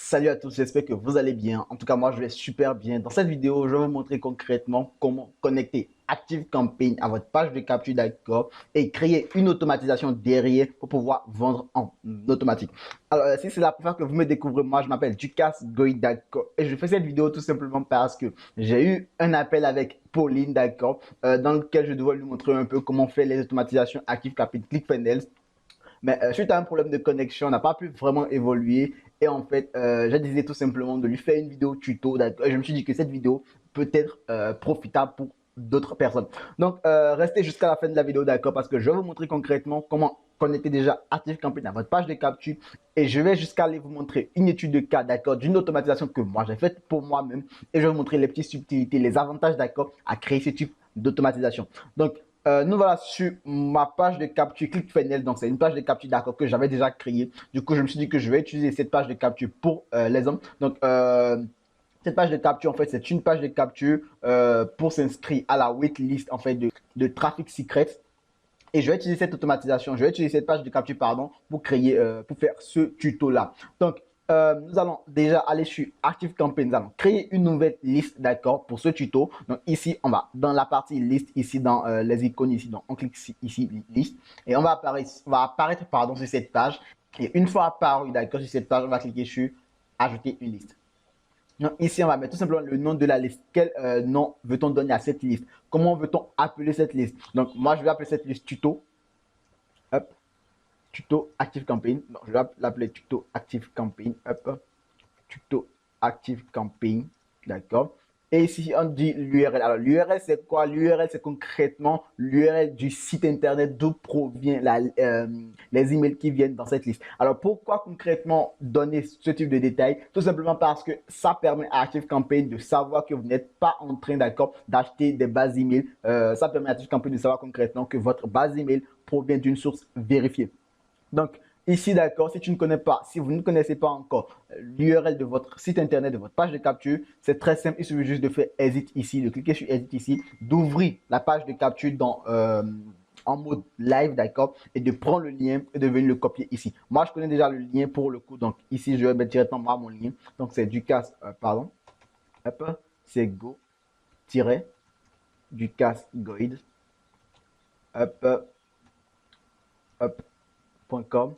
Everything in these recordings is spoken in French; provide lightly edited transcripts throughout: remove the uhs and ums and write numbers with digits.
Salut à tous, j'espère que vous allez bien. En tout cas, moi, je vais super bien. Dans cette vidéo, je vais vous montrer concrètement comment connecter ActiveCampaign à votre page de capture d'accord et créer une automatisation derrière pour pouvoir vendre en automatique. Alors, si c'est la première fois que vous me découvrez, moi, je m'appelle Dukas Goy, d'accord, et je fais cette vidéo tout simplement parce que j'ai eu un appel avec Pauline, d'accord, dans lequel je devais lui montrer un peu comment faire les automatisations ActiveCampaign ClickFunnels. Mais suite à un problème de connexion, on n'a pas pu vraiment évoluer. Et en fait, j'ai décidé tout simplement de lui faire une vidéo tuto. Et je me suis dit que cette vidéo peut être profitable pour d'autres personnes. Donc, restez jusqu'à la fin de la vidéo, d'accord, parce que je vais vous montrer concrètement comment connecter déjà ActiveCampaign à votre page de capture. Et je vais jusqu'à aller vous montrer une étude de cas, d'accord, d'une automatisation que moi j'ai faite pour moi-même. Et je vais vous montrer les petites subtilités, les avantages, d'accord, à créer ce type d'automatisation. Donc, nous voilà sur ma page de capture ClickFunnels. Donc, c'est une page de capture d'accord que j'avais déjà créée. Du coup, je me suis dit que je vais utiliser cette page de capture pour les hommes. Donc, cette page de capture, en fait, c'est une page de capture pour s'inscrire à la waitlist en fait de Traffic Secret. Et je vais utiliser cette automatisation, je vais utiliser cette page de capture, pardon, pour créer, pour faire ce tuto-là. Donc, nous allons déjà aller sur ActiveCampaign. Nous allons créer une nouvelle liste, d'accord, pour ce tuto. Donc, ici, on va dans la partie liste, ici, dans les icônes, ici. Donc, on clique ici, liste. Et on va apparaître, pardon, sur cette page. Et une fois apparu, d'accord, sur cette page, on va cliquer sur Ajouter une liste. Donc, ici, on va mettre tout simplement le nom de la liste. Quel nom veut-on donner à cette liste? Comment veut-on appeler cette liste? Donc, moi, je vais appeler cette liste tuto. Hop, tuto ActiveCampaign. Donc, je vais l'appeler tuto ActiveCampaign. Hop, tuto ActiveCampaign. D'accord. Et ici, on dit l'URL. Alors, l'URL, c'est quoi? L'URL, c'est concrètement l'URL du site internet d'où provient les emails qui viennent dans cette liste. Alors, pourquoi concrètement donner ce type de détails? Tout simplement parce que ça permet à ActiveCampaign de savoir que vous n'êtes pas en train, d'accord, d'acheter des bases email. Ça permet à ActiveCampaign de savoir concrètement que votre base email provient d'une source vérifiée. Donc, ici, d'accord, si tu ne connais pas, si vous ne connaissez pas encore l'URL de votre site internet, de votre page de capture, c'est très simple. Il suffit juste de faire Exit ici, de cliquer sur Exit ici, d'ouvrir la page de capture en mode live, d'accord, et de prendre le lien et de venir le copier ici. Moi, je connais déjà le lien pour le coup, donc ici, je vais mettre directement moi mon lien. Donc, c'est Dukas, pardon, hop, c'est go-dukas goid, hop, hop.com.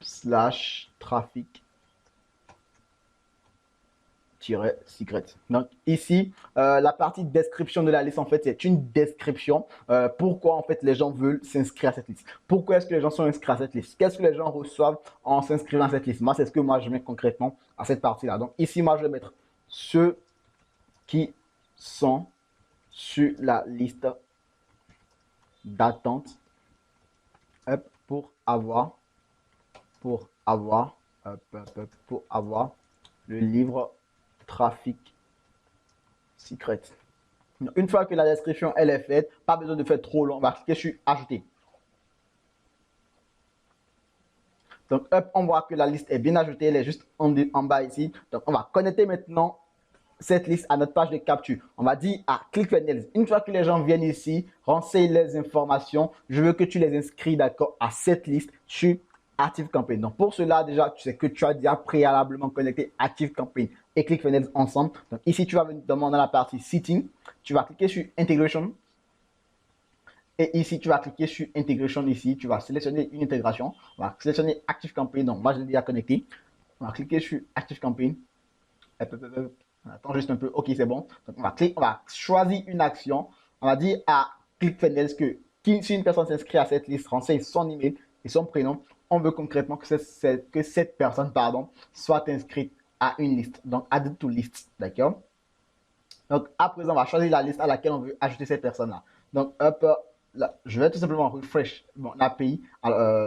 Slash trafic secret. Donc ici, la partie description de la liste, en fait, c'est une description. Pourquoi en fait les gens veulent s'inscrire à cette liste? Pourquoi est-ce que les gens sont inscrits à cette liste? Qu'est-ce que les gens reçoivent en s'inscrivant à cette liste? Moi, c'est ce que moi je mets concrètement à cette partie-là. Donc ici, moi, je vais mettre ceux qui sont sur la liste d'attente pour avoir pour avoir le livre Trafic Secret. Une fois que la description elle est faite, pas besoin de faire trop long, on va cliquer sur Ajouter. Donc, hop, on voit que la liste est bien ajoutée, elle est juste en bas ici. Donc, on va connecter maintenant cette liste à notre page de capture. On va dire à ClickFunnels. Une fois que les gens viennent ici, renseignent les informations, je veux que tu les inscris, d'accord, à cette liste sur ActiveCampaign. Donc, pour cela, déjà, tu sais que tu as déjà préalablement connecté ActiveCampaign et ClickFunnels ensemble. Donc, ici, tu vas venir dans la partie Setting. Tu vas cliquer sur Integration. Et ici, tu vas cliquer sur Integration ici. Tu vas sélectionner une intégration. On va sélectionner ActiveCampaign. Donc, moi, je l'ai déjà connecté. On va cliquer sur ActiveCampaign. On attend juste un peu. OK, c'est bon. Donc, on va choisir une action. On va dire à ClickFunnels que si une personne s'inscrit à cette liste, renseigne son email et son prénom, on veut concrètement que cette personne, pardon, soit inscrite à une liste. Donc, add to list. D'accord? Donc, à présent, on va choisir la liste à laquelle on veut ajouter cette personne-là. Donc, hop, là, je vais tout simplement refresh mon API.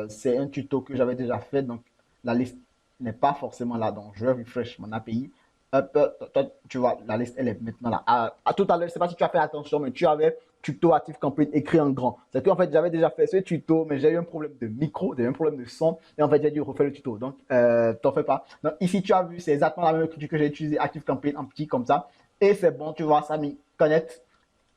C'est un tuto que j'avais déjà fait. Donc, la liste n'est pas forcément là. Donc, je vais refresh mon API. Hop, toi, tu vois, la liste, elle est maintenant là. À tout à l'heure, je ne sais pas si tu as fait attention, mais tu avais tuto ActiveCampaign écrit en grand. C'est qu'en fait, j'avais déjà fait ce tuto, mais j'ai eu un problème de micro, j'ai eu un problème de son, et en fait, j'ai dû refaire le tuto. Donc, t'en fais pas. Donc, ici, tu as vu, c'est exactement la même écriture que j'ai utilisé ActiveCampaign en petit comme ça. Et c'est bon, tu vois, ça m'y connecte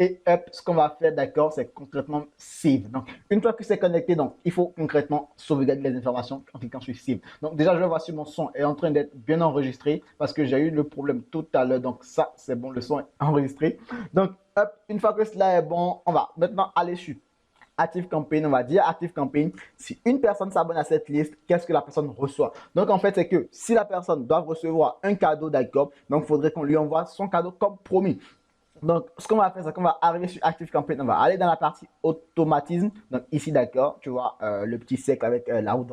Et hop, ce qu'on va faire, d'accord, c'est concrètement save. Donc, une fois que c'est connecté, donc, il faut concrètement sauvegarder les informations en cliquant sur save. Donc, déjà, je vois si mon son est en train d'être bien enregistré parce que j'ai eu le problème tout à l'heure. Donc, ça, c'est bon, le son est enregistré. Donc, hop, une fois que cela est bon, on va maintenant aller sur ActiveCampaign, on va dire ActiveCampaign, si une personne s'abonne à cette liste, qu'est-ce que la personne reçoit? Donc, en fait, c'est que si la personne doit recevoir un cadeau, d'accord, donc il faudrait qu'on lui envoie son cadeau comme promis. Donc, ce qu'on va faire, c'est qu'on va arriver sur ActiveCampaign, on va aller dans la partie automatisme. Donc, ici, d'accord, tu vois le petit cercle avec la route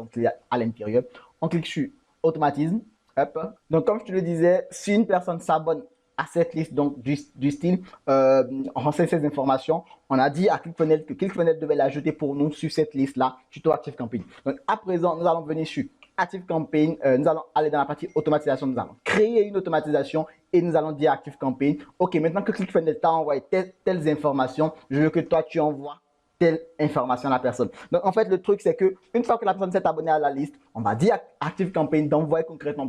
à l'intérieur. On clique sur automatisme. Hop. Donc, comme je te le disais, si une personne s'abonne à cette liste donc du style on renseigne ces informations, on a dit à ClickFunnels que ClickFunnels devait l'ajouter pour nous sur cette liste là tuto ActiveCampaign. Donc à présent nous allons venir sur ActiveCampaign, nous allons aller dans la partie automatisation, nous allons créer une automatisation et nous allons dire ActiveCampaign. Ok, maintenant que ClickFunnels t'a envoyé telles informations, je veux que toi tu envoies telle information à la personne. Donc en fait le truc c'est que une fois que la personne s'est abonnée à la liste, on va dire à ActiveCampaign d'envoyer concrètement.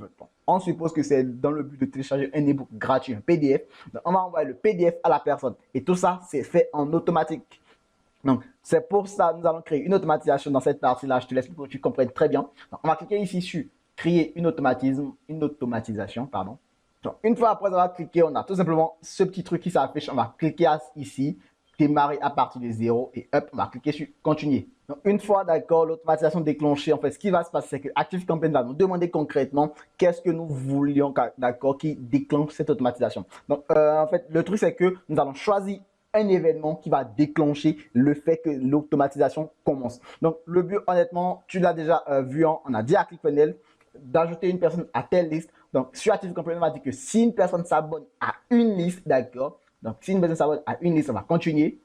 On suppose que c'est dans le but de télécharger un ebook gratuit, un PDF. Donc on va envoyer le PDF à la personne et tout ça c'est fait en automatique. Donc c'est pour ça que nous allons créer une automatisation dans cette partie là. Je te laisse pour que tu comprennes très bien. Donc, on va cliquer ici sur créer une automatisation, pardon. Donc, une fois après avoir cliqué, on a tout simplement ce petit truc qui s'affiche. On va cliquer ici, démarrer à partir de 0 et hop, on va cliquer sur continuer. Donc, une fois d'accord, l'automatisation déclenchée, en fait, ce qui va se passer, c'est que ActiveCampaign va nous demander concrètement qu'est-ce que nous voulions, d'accord, qui déclenche cette automatisation. Donc, en fait, le truc, c'est que nous allons choisir un événement qui va déclencher le fait que l'automatisation commence. Donc, le but, honnêtement, tu l'as déjà vu, on a dit à ClickFunnels d'ajouter une personne à telle liste. Donc, sur ActiveCampaign, on va dire que si une personne s'abonne à une liste, d'accord, donc si une personne s'abonne à une liste, on va continuer.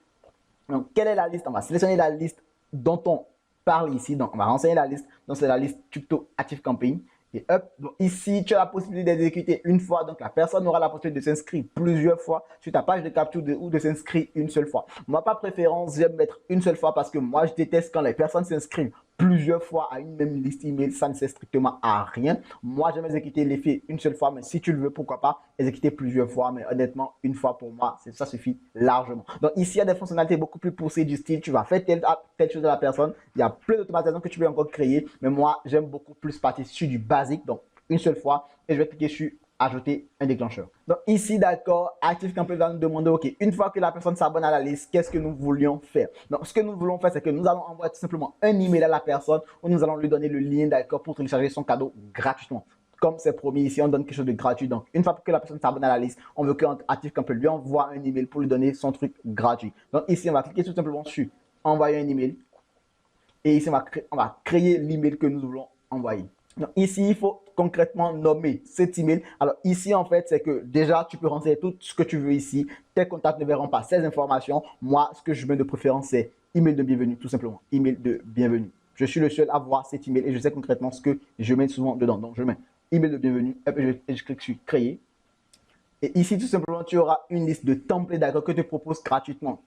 Donc, quelle est la liste? On va sélectionner la liste dont on parle ici. Donc, on va renseigner la liste. Donc, c'est la liste tuto ActiveCampaign. Et hop, donc ici, tu as la possibilité d'exécuter une fois. Donc, la personne aura la possibilité de s'inscrire plusieurs fois sur ta page de capture ou de s'inscrire une seule fois. Moi, par préférence, j'aime mettre une seule fois parce que moi, je déteste quand les personnes s'inscrivent plusieurs fois à une même liste email. Ça ne sert strictement à rien. Moi, j'aime exécuter l'effet une seule fois, mais si tu le veux, pourquoi pas exécuter plusieurs fois. Mais honnêtement, une fois pour moi, ça suffit largement. Donc, ici, il y a des fonctionnalités beaucoup plus poussées du style, tu vas faire telle chose à la personne. Il y a plein d'automatisations que tu peux encore créer. Mais moi, j'aime beaucoup plus partir sur du basique. Donc, une seule fois et je vais cliquer sur ajouter un déclencheur. Donc ici, d'accord, ActiveCampaign va nous demander, ok, une fois que la personne s'abonne à la liste, qu'est-ce que nous voulions faire? Donc ce que nous voulons faire, c'est que nous allons envoyer tout simplement un email à la personne où nous allons lui donner le lien, d'accord, pour télécharger son cadeau gratuitement. Comme c'est promis ici, on donne quelque chose de gratuit. Donc, une fois que la personne s'abonne à la liste, on veut que ActiveCampaign lui envoie un email pour lui donner son truc gratuit. Donc ici, on va cliquer tout simplement sur envoyer un email. Et ici, on va créer l'email que nous voulons envoyer. Donc, ici, il faut concrètement nommer cet email. Alors ici, en fait, c'est que déjà, tu peux renseigner tout ce que tu veux ici. Tes contacts ne verront pas ces informations. Moi, ce que je mets de préférence, c'est email de bienvenue, tout simplement. Email de bienvenue. Je suis le seul à voir cet email et je sais concrètement ce que je mets souvent dedans. Donc, je mets email de bienvenue et je clique sur créer. Et ici, tout simplement, tu auras une liste de templates d'accord que te propose gratuitement.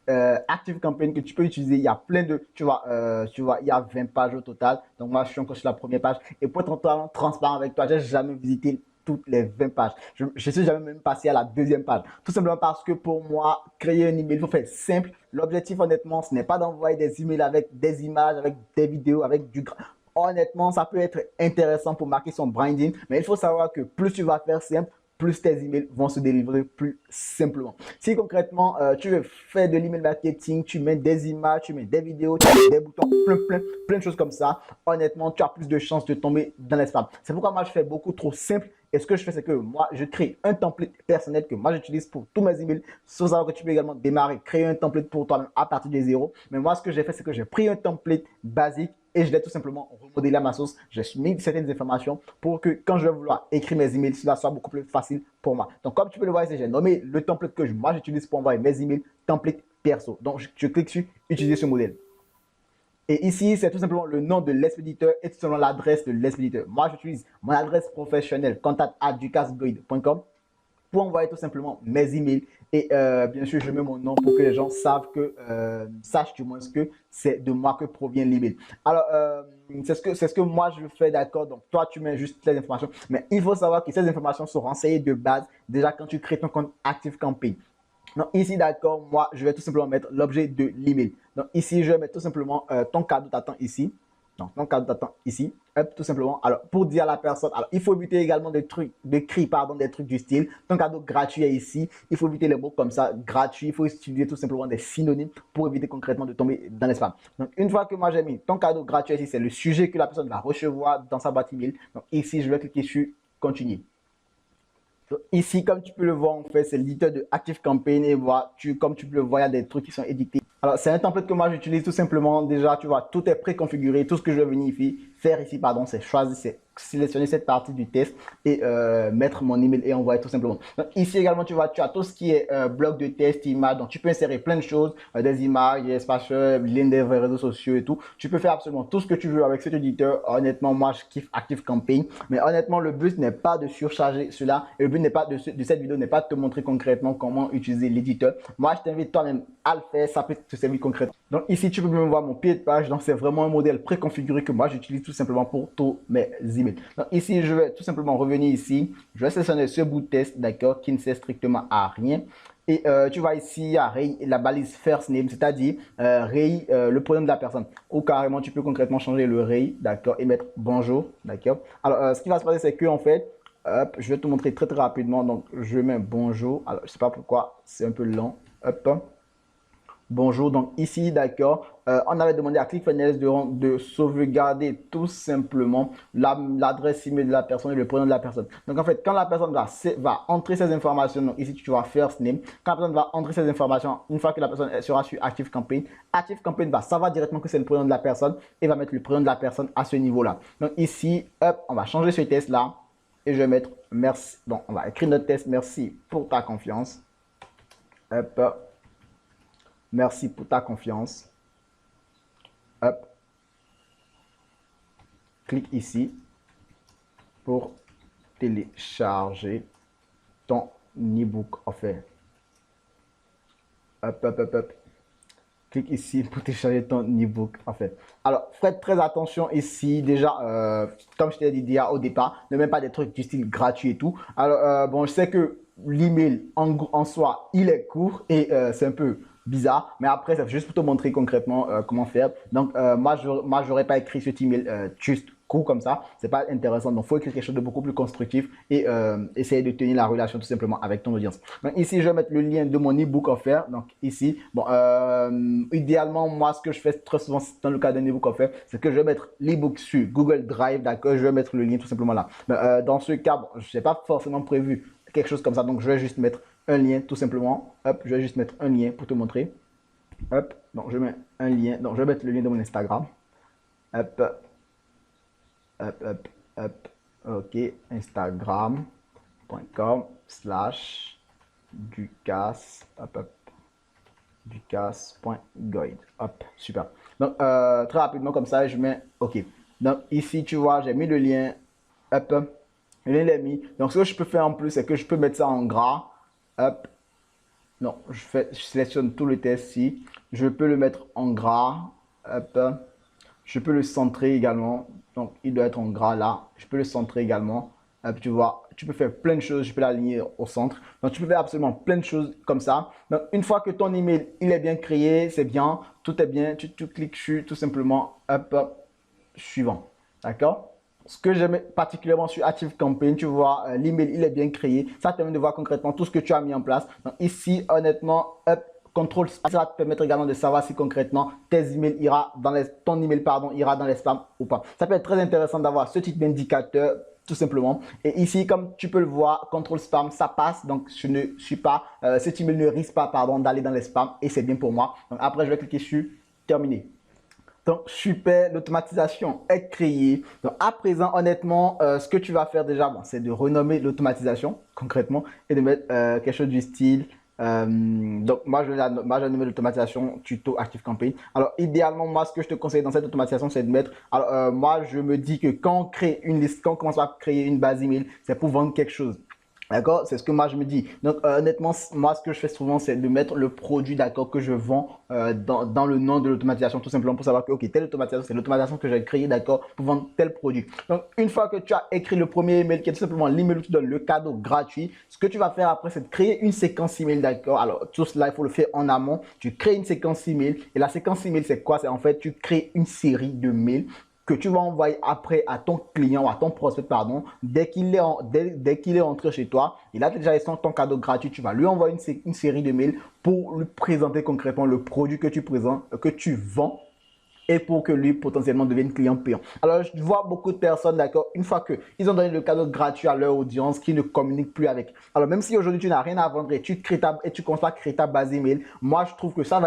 ActiveCampaign que tu peux utiliser. Il y a plein de, tu vois, il y a 20 pages au total. Donc moi, je suis encore sur la première page. Et pour être totalement transparent avec toi, j'ai jamais visité toutes les 20 pages. Je suis jamais même passé à la deuxième page. Tout simplement parce que pour moi, créer un email, il faut faire simple. L'objectif, honnêtement, ce n'est pas d'envoyer des emails avec des images, avec des vidéos, avec du... Honnêtement, ça peut être intéressant pour marquer son branding, mais il faut savoir que plus tu vas faire simple, plus tes emails vont se délivrer plus simplement. Si concrètement, tu veux faire de l'email marketing, tu mets des images, tu mets des vidéos, tu mets des boutons, plein de choses comme ça, honnêtement, tu as plus de chances de tomber dans les spams. C'est pourquoi moi, je fais beaucoup trop simple. Et ce que je fais, c'est que moi, je crée un template personnel que moi, j'utilise pour tous mes emails. Sans savoir que tu peux également démarrer, créer un template pour toi-même à partir de zéro. Mais moi, ce que j'ai fait, c'est que j'ai pris un template basique et je l'ai tout simplement remodelé à ma sauce. J'ai mis certaines informations pour que quand je vais vouloir écrire mes emails, cela soit beaucoup plus facile pour moi. Donc, comme tu peux le voir ici, j'ai nommé le template que moi j'utilise pour envoyer mes emails, template perso. Donc, je clique sur utiliser ce modèle. Et ici, c'est tout simplement le nom de l'expéditeur et tout simplement l'adresse de l'expéditeur. Moi, j'utilise mon adresse professionnelle contact@ducasguide.com pour envoyer tout simplement mes emails. Et bien sûr, je mets mon nom pour que les gens sachent du moins que c'est de moi que provient l'email. Alors, c'est ce que moi je fais, d'accord. Donc, toi, tu mets juste les informations. Mais il faut savoir que ces informations sont renseignées de base déjà quand tu crées ton compte ActiveCampaign. Donc ici, d'accord, moi, je vais tout simplement mettre l'objet de l'email. Donc ici, je vais mettre tout simplement ton cadeau t'attend ici. Donc ton cadeau t'attend ici. Hop, tout simplement. Alors pour dire à la personne, alors il faut éviter également des trucs, des trucs du style. Ton cadeau gratuit est ici. Il faut éviter les mots comme ça, gratuit. Il faut utiliser tout simplement des synonymes pour éviter concrètement de tomber dans les spams. Donc une fois que moi j'ai mis ton cadeau gratuit ici, c'est le sujet que la personne va recevoir dans sa boîte email. Donc ici, je vais cliquer sur continuer. Ici, comme tu peux le voir, en fait, c'est l'éditeur de ActiveCampaign et voilà, comme tu peux le voir, il y a des trucs qui sont édités. Alors, c'est un template que moi j'utilise tout simplement. Déjà, tu vois, tout est préconfiguré. Tout ce que je vais venir faire ici, pardon, c'est choisir, c'est sélectionner cette partie du test et mettre mon email et envoyer tout simplement. Donc, ici également, tu vois, tu as tout ce qui est bloc de test, images. Donc, tu peux insérer plein de choses, des images, des espaces, liens des réseaux sociaux et tout. Tu peux faire absolument tout ce que tu veux avec cet éditeur. Honnêtement, moi, je kiffe ActiveCampaign. Mais honnêtement, le but n'est pas de surcharger cela. Et le but n'est pas de cette vidéo n'est pas de te montrer concrètement comment utiliser l'éditeur. Moi, je t'invite toi-même à le faire. Ça peut te servir concrètement. Donc, ici, tu peux même voir mon pied de page. Donc, c'est vraiment un modèle préconfiguré que moi, j'utilise tout simplement pour tous mes emails. Donc ici, je vais tout simplement revenir ici. Je vais sélectionner ce bout de test, d'accord, qui ne sert strictement à rien. Et tu vois ici, il y a la balise first name, c'est-à-dire le prénom de la personne. Ou carrément, tu peux concrètement changer le Ray, d'accord, et mettre bonjour, d'accord. Alors, ce qui va se passer, c'est que en fait, hop, je vais te montrer très rapidement. Donc, je mets bonjour. Alors, je ne sais pas pourquoi, c'est un peu lent. Hop. Bonjour, donc ici, d'accord, on avait demandé à ClickFunnels de sauvegarder tout simplement l'adresse email de la personne et le prénom de la personne. Donc en fait, quand la personne va entrer ces informations, donc ici tu vois first name, quand la personne va entrer ces informations, une fois que la personne sera sur ActiveCampaign, ActiveCampaign va savoir directement que c'est le prénom de la personne et va mettre le prénom de la personne à ce niveau-là. Donc ici, hop, on va changer ce test-là et je vais mettre merci. Donc on va écrire notre test, merci pour ta confiance. Hop. Merci pour ta confiance. Hop. Clique ici pour télécharger ton e-book offert. Hop. Clique ici pour télécharger ton e-book offert. Alors, faites très attention ici. Déjà, comme je t'ai dit déjà au départ, ne mets pas des trucs du style gratuit et tout. Alors, bon, je sais que l'email en soi, il est court et c'est un peu bizarre, mais après c'est juste pour te montrer concrètement comment faire. Donc moi j'aurais pas écrit cet email juste court comme ça, c'est pas intéressant. Donc il faut écrire quelque chose de beaucoup plus constructif et essayer de tenir la relation tout simplement avec ton audience. Donc ici je vais mettre le lien de mon ebook offert. Donc ici, bon, idéalement moi ce que je fais très souvent dans le cas d'un ebook offert, c'est que je vais mettre l'ebook sur Google Drive, d'accord, je vais mettre le lien tout simplement là. Mais, dans ce cas, bon, je n'ai pas forcément prévu quelque chose comme ça, donc je vais juste mettre un lien tout simplement. Hop, je vais juste mettre un lien pour te montrer. Hop, donc je mets un lien. Donc je vais mettre le lien de mon Instagram. Hop. Ok, instagram.com/ducasse. Ducasse.guide. Hop, super. Donc très rapidement comme ça, je mets OK. Donc ici, tu vois, j'ai mis le lien. Hop. Le lien est mis. Donc ce que je peux faire en plus, c'est que je peux mettre ça en gras. Hop. Non, je sélectionne tout le test ici. Je peux le mettre en gras. Hop. Je peux le centrer également. Donc, il doit être en gras là. Je peux le centrer également. Hop, tu vois, tu peux faire plein de choses. Je peux l'aligner au centre. Donc, tu peux faire absolument plein de choses comme ça. Donc, une fois que ton email, il est bien créé, c'est bien. Tout est bien. Tu cliques sur tout simplement. Hop, suivant. D'accord? Ce que j'aime particulièrement sur ActiveCampaign, tu vois, l'email, il est bien créé. Ça te permet de voir concrètement tout ce que tu as mis en place. Donc ici, honnêtement, contrôle spam, ça va te permettre également de savoir si concrètement tes emails ton email pardon, ira dans les spams ou pas. Ça peut être très intéressant d'avoir ce type d'indicateur tout simplement. Et ici, comme tu peux le voir, contrôle spam, ça passe. Donc, je ne suis pas, cet email ne risque pas pardon, d'aller dans les spams et c'est bien pour moi. Donc après, je vais cliquer sur terminer. Donc, super, l'automatisation est créée. Donc, à présent, honnêtement, ce que tu vas faire déjà, bon, c'est de renommer l'automatisation concrètement et de mettre quelque chose du style. Donc, moi, je vais nommer l'automatisation tuto ActiveCampaign. Alors, idéalement, moi, ce que je te conseille dans cette automatisation, c'est de mettre. Alors, moi, je me dis que quand on crée une liste, quand on commence à créer une base email, c'est pour vendre quelque chose. D'accord, c'est ce que moi je me dis. Donc honnêtement, moi ce que je fais souvent, c'est de mettre le produit, d'accord, que je vends dans le nom de l'automatisation, tout simplement pour savoir que ok, telle automatisation, c'est l'automatisation que j'ai créée, d'accord, pour vendre tel produit. Donc une fois que tu as écrit le premier email, qui est tout simplement l'email où tu donnes le cadeau gratuit, ce que tu vas faire après, c'est de créer une séquence email, d'accord. Alors tout cela, il faut le faire en amont. Tu crées une séquence email et la séquence email, c'est quoi? C'est en fait, tu crées une série de mails que tu vas envoyer après à ton client ou à ton prospect, pardon, dès qu'il est entré chez toi. Il a déjà reçu ton cadeau gratuit. Tu vas lui envoyer une série de mails pour lui présenter concrètement le produit que tu présentes, que tu vends et pour que lui potentiellement devienne client payant. Alors, je vois beaucoup de personnes, d'accord, une fois qu'ils ont donné le cadeau gratuit à leur audience, qui ne communiquent plus avec. Alors, même si aujourd'hui tu n'as rien à vendre et tu commences à créer ta base email, moi je trouve que ça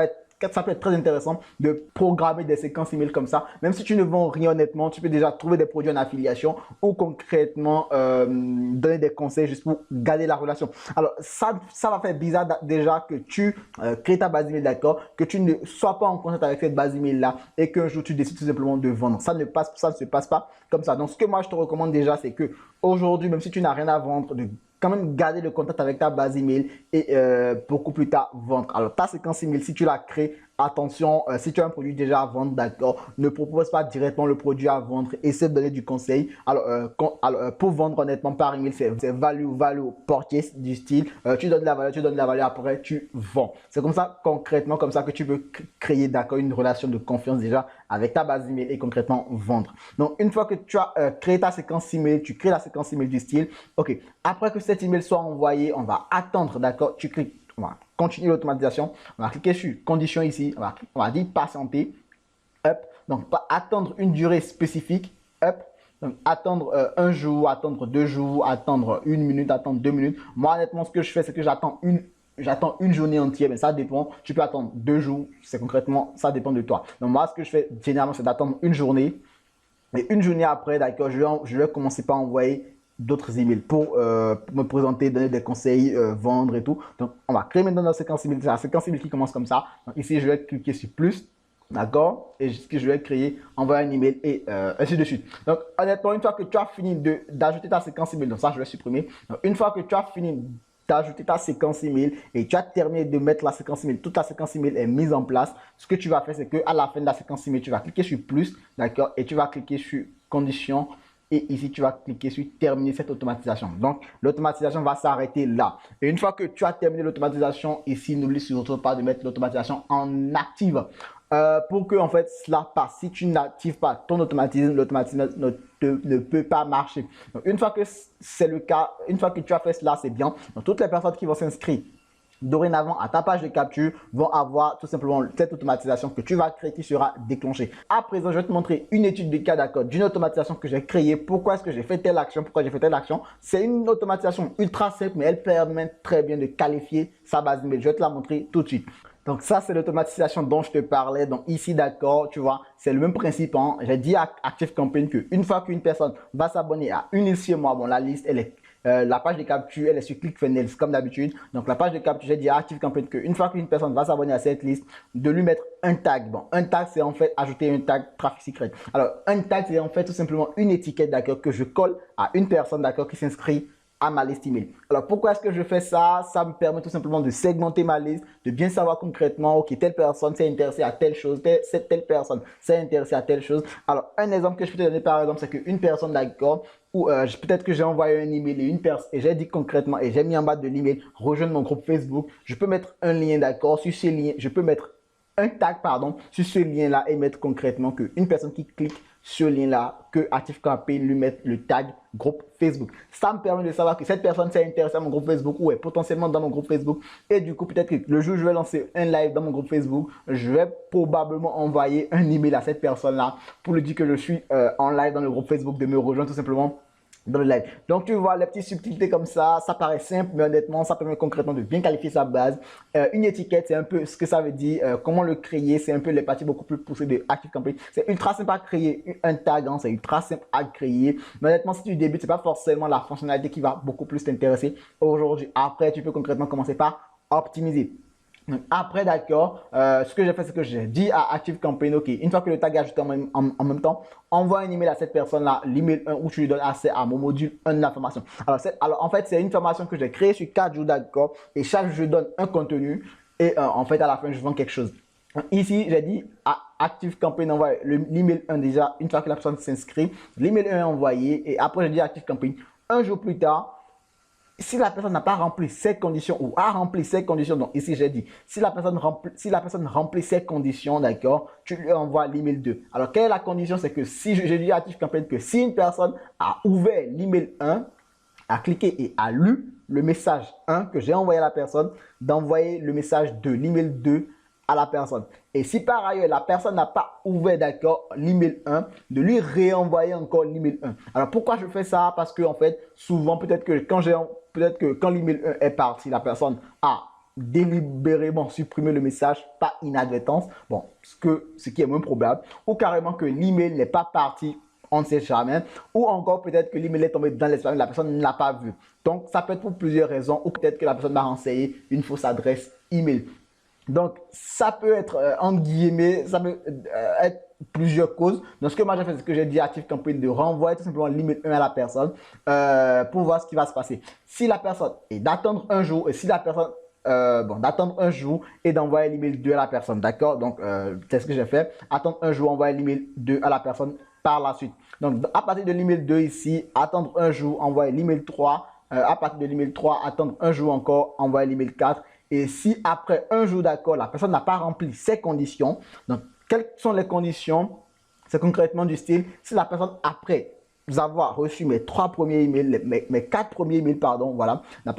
peut être très intéressant de programmer des séquences email comme ça. Même si tu ne vends rien honnêtement, tu peux déjà trouver des produits en affiliation ou concrètement donner des conseils juste pour garder la relation. Alors, ça va faire bizarre déjà que tu crées ta base email, d'accord, que tu ne sois pas en contact avec cette base email là et qu'un jour tu décides tout simplement de vendre. Ça ne se passe pas comme ça. Donc, ce que moi je te recommande déjà, c'est que aujourd'hui, même si tu n'as rien à vendre, de quand même garder le contact avec ta base email et beaucoup plus tard vendre. Alors ta séquence email, si tu la crées, attention, si tu as un produit déjà à vendre, d'accord, ne propose pas directement le produit à vendre, essaie de donner du conseil. Alors, pour vendre honnêtement par email, c'est value, purchase du style, tu donnes de la valeur, après tu vends. C'est comme ça, concrètement, comme ça que tu peux créer, d'accord, une relation de confiance déjà avec ta base email et concrètement vendre. Donc, une fois que tu as créé ta séquence email, tu crées la séquence email du style, ok, après que cet email soit envoyé, on va attendre, d'accord, tu cliques, on va continuer l'automatisation, on va cliquer sur condition ici, on va dire patienter, up, donc pas attendre une durée spécifique, up, donc attendre un jour, attendre 2 jours, attendre 1 minute, attendre 2 minutes. Moi honnêtement ce que je fais c'est que j'attends une journée entière, mais ça dépend, tu peux attendre 2 jours, c'est concrètement, ça dépend de toi. Donc moi ce que je fais généralement c'est d'attendre une journée, et une journée après, d'accord, je vais commencer par envoyer d'autres emails pour me présenter, donner des conseils, vendre et tout. Donc, on va créer maintenant notre séquence email. C'est la séquence email qui commence comme ça. Donc, ici, je vais cliquer sur plus, d'accord, et ce que je vais créer, envoyer un email et ainsi de suite. Donc, honnêtement, une fois que tu as fini d'ajouter ta séquence email, donc ça, je vais supprimer. Donc, une fois que tu as fini d'ajouter ta séquence email et tu as terminé de mettre la séquence email, toute la séquence email est mise en place, ce que tu vas faire, c'est qu'à la fin de la séquence email, tu vas cliquer sur plus, d'accord, et tu vas cliquer sur condition. Et ici, tu vas cliquer sur terminer cette automatisation. Donc, l'automatisation va s'arrêter là. Et une fois que tu as terminé l'automatisation, ici, n'oublie surtout pas de mettre l'automatisation en active. Pour que en fait cela passe. Si tu n'actives pas ton automatisme, l'automatisme ne peut pas marcher. Donc, une fois que c'est le cas, une fois que tu as fait cela, c'est bien. Donc, toutes les personnes qui vont s'inscrire dorénavant à ta page de capture vont avoir tout simplement cette automatisation que tu vas créer qui sera déclenchée. À présent, je vais te montrer une étude de cas d'accord d'une automatisation que j'ai créée. Pourquoi est-ce que j'ai fait telle action? Pourquoi j'ai fait telle action? C'est une automatisation ultra simple, mais elle permet très bien de qualifier sa base email. Je vais te la montrer tout de suite. Donc ça, c'est l'automatisation dont je te parlais. Donc ici, d'accord, tu vois, c'est le même principe. Hein. J'ai dit à ActiveCampaign qu'une fois qu'une personne va s'abonner à une liste chez moi, bon, la liste, elle est la page de capture, elle est sur ClickFunnels comme d'habitude. Donc la page de capture, j'ai dit à ActiveCampaign qu'une fois qu'une personne va s'abonner à cette liste, de lui mettre un tag. Bon, un tag, c'est en fait ajouter un tag Traffic Secret. Alors un tag, c'est en fait tout simplement une étiquette, d'accord, que je colle à une personne, d'accord, qui s'inscrit à ma liste email. Alors pourquoi est-ce que je fais ça? Ça me permet tout simplement de segmenter ma liste, de bien savoir concrètement, ok, telle personne s'est intéressée à telle chose, telle personne s'est intéressée à telle chose. Alors un exemple que je peux te donner par exemple, c'est qu'une personne, d'accord, ou peut-être que j'ai envoyé un email et une personne, et j'ai dit concrètement, et j'ai mis en bas de l'email, rejoindre mon groupe Facebook, je peux mettre un lien, d'accord, sur ce lien, je peux mettre un tag, pardon, sur ce lien-là et mettre concrètement qu'une personne qui clique sur ce lien-là, que ActiveCampaign lui mette le tag groupe Facebook. Ça me permet de savoir que cette personne s'est intéressée à mon groupe Facebook ou est potentiellement dans mon groupe Facebook. Et du coup, peut-être que le jour où je vais lancer un live dans mon groupe Facebook, je vais probablement envoyer un email à cette personne-là pour lui dire que je suis en live dans le groupe Facebook, de me rejoindre tout simplement dans le live. Donc tu vois les petites subtilités comme ça paraît simple, mais honnêtement ça permet concrètement de bien qualifier sa base. Une étiquette, c'est un peu ce que ça veut dire, comment le créer, c'est un peu les parties beaucoup plus poussées de ActiveCampaign. C'est ultra simple à créer, un tag, hein, c'est ultra simple à créer, mais honnêtement si tu débutes, c'est pas forcément la fonctionnalité qui va beaucoup plus t'intéresser aujourd'hui. Après tu peux concrètement commencer par optimiser. Donc, après, d'accord, ce que j'ai fait, c'est que j'ai dit à ActiveCampaign, ok, une fois que le tag est ajouté en même temps, envoie un email à cette personne-là, l'email 1 où tu lui donnes accès à mon module 1 de la formation. Alors en fait, c'est une formation que j'ai créée sur 4 jours, d'accord, et chaque jour, je donne un contenu et en fait, à la fin, je vends quelque chose. Donc, ici, j'ai dit à ActiveCampaign, envoie l'email 1 déjà, une fois que la personne s'inscrit, l'email 1 est envoyé et après, j'ai dit à ActiveCampaign, un jour plus tard, si la personne n'a pas rempli ces conditions ou a rempli ces conditions, donc ici j'ai dit, si la personne remplit ces conditions, d'accord, tu lui envoies l'email 2. Alors, quelle est la condition? C'est que si j'ai dit à ActiveCampaign que si une personne a ouvert l'email 1, a cliqué et a lu le message 1 que j'ai envoyé à la personne, d'envoyer le message de l'email 2 à la personne. Et si par ailleurs la personne n'a pas ouvert d'accord l'email 1, de lui réenvoyer encore l'email 1. Alors pourquoi je fais ça? Parce que en fait, souvent peut-être que quand l'email 1 est parti, la personne a délibérément supprimé le message par inadvertance, bon, ce qui est moins probable, ou carrément que l'email n'est pas parti, on ne sait jamais, ou encore peut-être que l'email est tombé dans l'espace, la personne ne l'a pas vu. Donc ça peut être pour plusieurs raisons, ou peut-être que la personne m'a renseigné une fausse adresse email. Donc, ça peut être, entre guillemets, ça peut être plusieurs causes. Donc, ce que moi j'ai fait, c'est que j'ai dit à ActiveCampaign de renvoyer tout simplement l'email 1 à la personne pour voir ce qui va se passer. Si la personne est d'attendre un jour et si la personne, d'attendre un jour et d'envoyer l'email 2 à la personne, d'accord? Donc, c'est ce que j'ai fait. Attendre un jour, envoyer l'email 2 à la personne par la suite. Donc, à partir de l'email 2 ici, attendre un jour, envoyer l'email 3. À partir de l'email 3, attendre un jour encore, envoyer l'email 4. Et si après un jour d'accord, la personne n'a pas rempli ces conditions, donc quelles sont les conditions? C'est concrètement du style, si la personne après avoir reçu mes 3 premiers emails, mes 4 premiers emails, pardon, voilà, n'a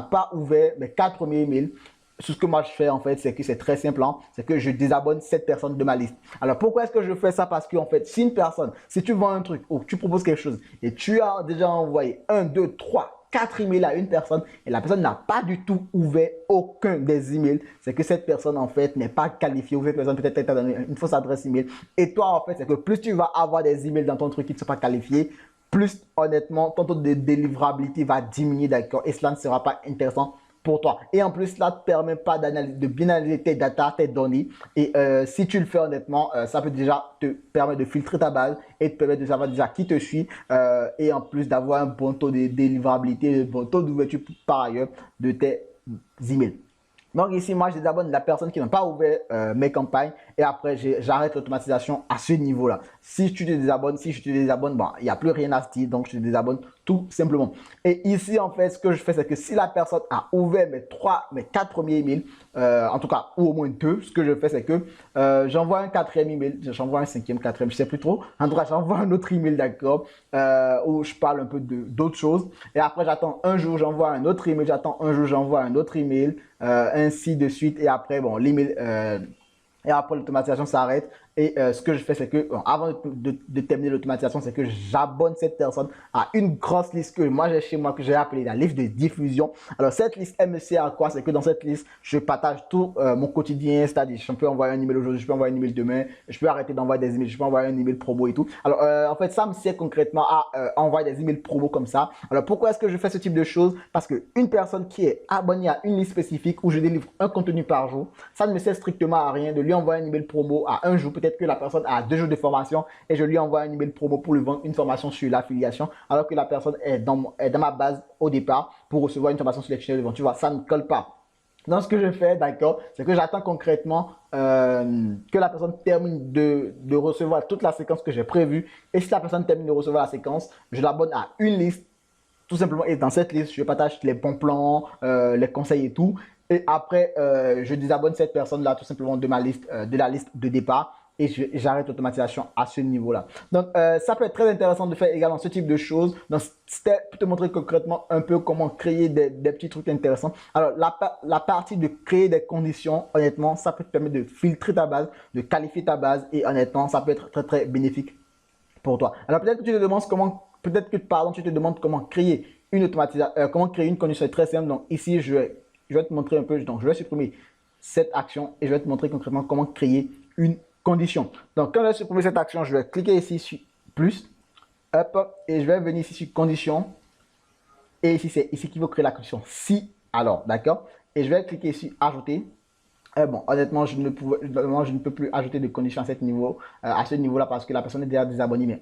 pas ouvert mes 4 premiers emails, ce que moi je fais en fait, c'est que c'est très simple, hein, c'est que je désabonne cette personne de ma liste. Alors pourquoi est-ce que je fais ça? Parce que en fait, si une personne, si tu vends un truc ou tu proposes quelque chose et tu as déjà envoyé 1, 2, 3, 4 emails à une personne et la personne n'a pas du tout ouvert aucun des emails, c'est que cette personne en fait n'est pas qualifiée ou cette personne peut-être t'a donné une fausse adresse email. Et toi en fait, c'est que plus tu vas avoir des emails dans ton truc qui ne sont pas qualifiés, plus honnêtement ton taux de délivrabilité va diminuer, d'accord, et cela ne sera pas intéressant pour toi. Et en plus, cela ne te permet pas de bien analyser tes data, tes données. Et si tu le fais honnêtement, ça peut déjà te permettre de filtrer ta base et te permettre de savoir déjà qui te suit. Et en plus d'avoir un bon taux de délivrabilité, un bon taux d'ouverture par ailleurs de tes emails. Donc ici, moi, je désabonne la personne qui n'a pas ouvert mes campagnes et après, j'arrête l'automatisation à ce niveau-là. Si tu te désabonnes, si je te désabonne, bon, il n'y a plus rien à se dire, donc je te désabonne tout simplement. Et ici, en fait, ce que je fais, c'est que si la personne a ouvert mes 4 premiers emails, en tout cas, ou au moins 2, ce que je fais, c'est que j'envoie un 4e email, j'envoie un 5e, 4e, je ne sais plus trop. En tout cas, j'envoie un autre email, d'accord, où je parle un peu d'autres choses. Et après, j'attends un jour, j'envoie un autre email, j'attends un jour, j'envoie un autre email. Ainsi de suite et après bon l'email et après l'automatisation s'arrête et ce que je fais c'est que avant de terminer l'automatisation c'est que j'abonne cette personne à une grosse liste que moi j'ai chez moi que j'ai appelée la liste de diffusion. Alors cette liste elle me sert à quoi? C'est que dans cette liste je partage tout mon quotidien, c'est-à-dire je peux envoyer un email aujourd'hui, je peux envoyer un email demain, je peux arrêter d'envoyer des emails, je peux envoyer un email promo et tout. Alors en fait ça me sert concrètement à envoyer des emails promo comme ça. Alors pourquoi est-ce que je fais ce type de choses? Parce que une personne qui est abonnée à une liste spécifique où je délivre un contenu par jour, ça ne me sert strictement à rien de lui envoyer un email promo à un jour. Peut-être que la personne a 2 jours de formation et je lui envoie un email promo pour lui vendre une formation sur l'affiliation alors que la personne est dans ma base au départ pour recevoir une formation sur les tunnels de vente. Tu vois, ça ne colle pas. Donc, ce que je fais, d'accord, c'est que j'attends concrètement que la personne termine de recevoir toute la séquence que j'ai prévue. Et si la personne termine de recevoir la séquence, je l'abonne à une liste, tout simplement. Et dans cette liste, je partage les bons plans, les conseils et tout. Et après, je désabonne cette personne-là tout simplement de ma liste, de la liste de départ. Et j'arrête l'automatisation à ce niveau-là. Donc, ça peut être très intéressant de faire également ce type de choses. Donc, c'était pour te montrer concrètement un peu comment créer des petits trucs intéressants. Alors, la partie de créer des conditions, honnêtement, ça peut te permettre de filtrer ta base, de qualifier ta base. Et honnêtement, ça peut être très, très bénéfique pour toi. Alors, peut-être que tu te demandes tu te demandes comment créer une automatisation, comment créer une condition très simple. Donc, ici, je vais te montrer un peu. Donc, je vais supprimer cette action et je vais te montrer concrètement comment créer une condition. Donc, quand je supprimer cette action, je vais cliquer ici sur plus, hop, et je vais venir ici sur condition. Et ici, c'est ici qu'il faut créer la condition. Si, alors, d'accord. et je vais cliquer sur ajouter. Bon, honnêtement, je ne peux plus ajouter de conditions à ce niveau-là parce que la personne est déjà désabonnée. Mais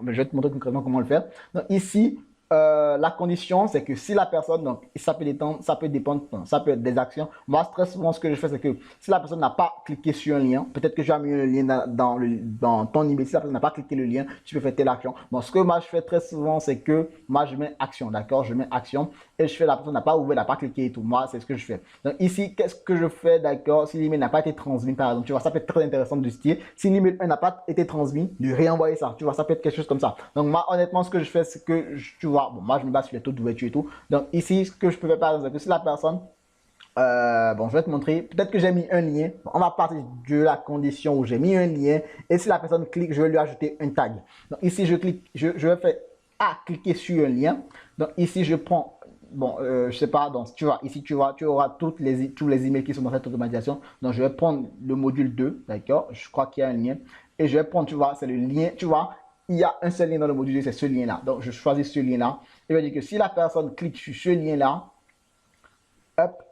je vais te montrer concrètement comment le faire. Donc ici, la condition, c'est que si la personne, donc ça peut dépendre, ça peut être des actions. Moi, très souvent, ce que je fais, c'est que si la personne n'a pas cliqué sur un lien, peut-être que j'ai mis un lien dans ton email. Si la personne n'a pas cliqué le lien, tu peux faire telle action. Bon, ce que moi je fais très souvent, c'est que moi je mets action, d'accord? Je mets action et je fais la personne n'a pas ouvert, n'a pas cliqué et tout. Moi, c'est ce que je fais. Donc ici, qu'est-ce que je fais, d'accord? Si l'email n'a pas été transmis, par exemple, tu vois, ça peut être très intéressant du style. Si l'email 1 n'a pas été transmis, de réenvoyer ça. Tu vois, ça peut être quelque chose comme ça. Donc moi, honnêtement, ce que je fais, c'est que tu vois, bon, moi je me base sur les taux d'ouverture et tout. Donc ici, ce que je peux faire par exemple, c'est que si la personne, bon, je vais te montrer, peut-être que j'ai mis un lien. Bon, on va partir de la condition où j'ai mis un lien. Et si la personne clique, je vais lui ajouter un tag. Donc ici, je clique, je vais faire cliquer sur un lien. Donc ici, je prends, bon, je sais pas, donc tu vois, ici, tu vois, tu auras tous les emails qui sont dans cette automatisation. Donc je vais prendre le module 2, d'accord? Je crois qu'il y a un lien. Et je vais prendre, tu vois, c'est le lien, tu vois. Il y a un seul lien dans le module, c'est ce lien-là. Donc, je choisis ce lien-là. Et je vais dire que si la personne clique sur ce lien-là, hop,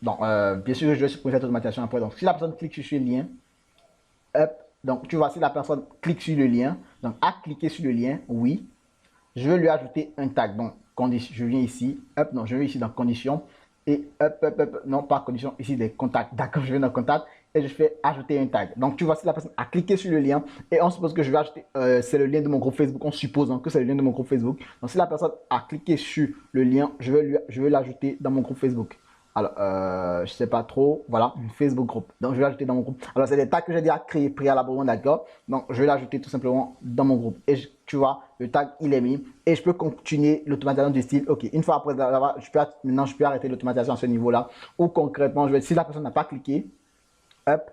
donc, bien sûr, je vais supprimer cette automatisation après. Donc, si la personne clique sur ce lien, hop, donc, tu vois, si la personne clique sur le lien, donc, a cliqué sur le lien, oui, je vais lui ajouter un tag. Donc, condition, je viens ici, hop, non, je vais ici dans condition, et hop, non, pas condition, ici des contacts. D'accord, je viens dans contact et je fais ajouter un tag. Donc, tu vois, si la personne a cliqué sur le lien, et on suppose que je vais ajouter, c'est le lien de mon groupe Facebook, on suppose que c'est le lien de mon groupe Facebook. Donc, si la personne a cliqué sur le lien, je vais l'ajouter dans mon groupe Facebook. Alors, je sais pas trop, voilà, une Facebook groupe. Donc, je vais l'ajouter dans mon groupe. Alors, c'est des tags que j'ai déjà créés préalablement, d'accord? Donc, je vais l'ajouter tout simplement dans mon groupe. Et tu vois, le tag, il est mis. Et je peux continuer l'automatisation du style. OK, une fois après, maintenant, je peux arrêter l'automatisation à ce niveau-là. Ou concrètement, si la personne n'a pas cliqué, hop,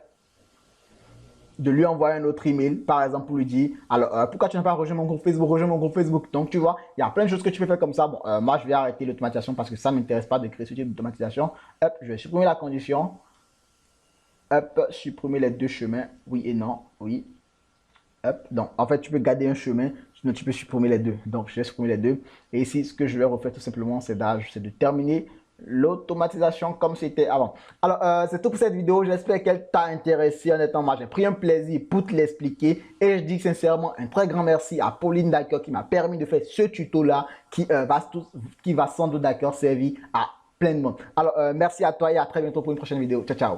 de lui envoyer un autre email, par exemple, pour lui dire, alors, pourquoi tu n'as pas rejoint mon groupe Facebook, rejoins mon groupe Facebook. Donc, tu vois, il y a plein de choses que tu peux faire comme ça. Bon, moi, je vais arrêter l'automatisation parce que ça ne m'intéresse pas de créer ce type d'automatisation. Hop, je vais supprimer la condition. Hop, supprimer les deux chemins, oui et non, oui. Hop, donc, en fait, tu peux garder un chemin, sinon tu peux supprimer les deux. Donc, je vais supprimer les deux. Et ici, ce que je vais refaire tout simplement, c'est de terminer l'automatisation comme c'était avant. Alors, c'est tout pour cette vidéo. J'espère qu'elle t'a intéressé. Honnêtement, moi, j'ai pris un plaisir pour te l'expliquer. Et je dis sincèrement un très grand merci à Pauline D'accord qui m'a permis de faire ce tuto-là qui va sans doute d'accord servir à plein de monde. Alors, merci à toi et à très bientôt pour une prochaine vidéo. Ciao, ciao.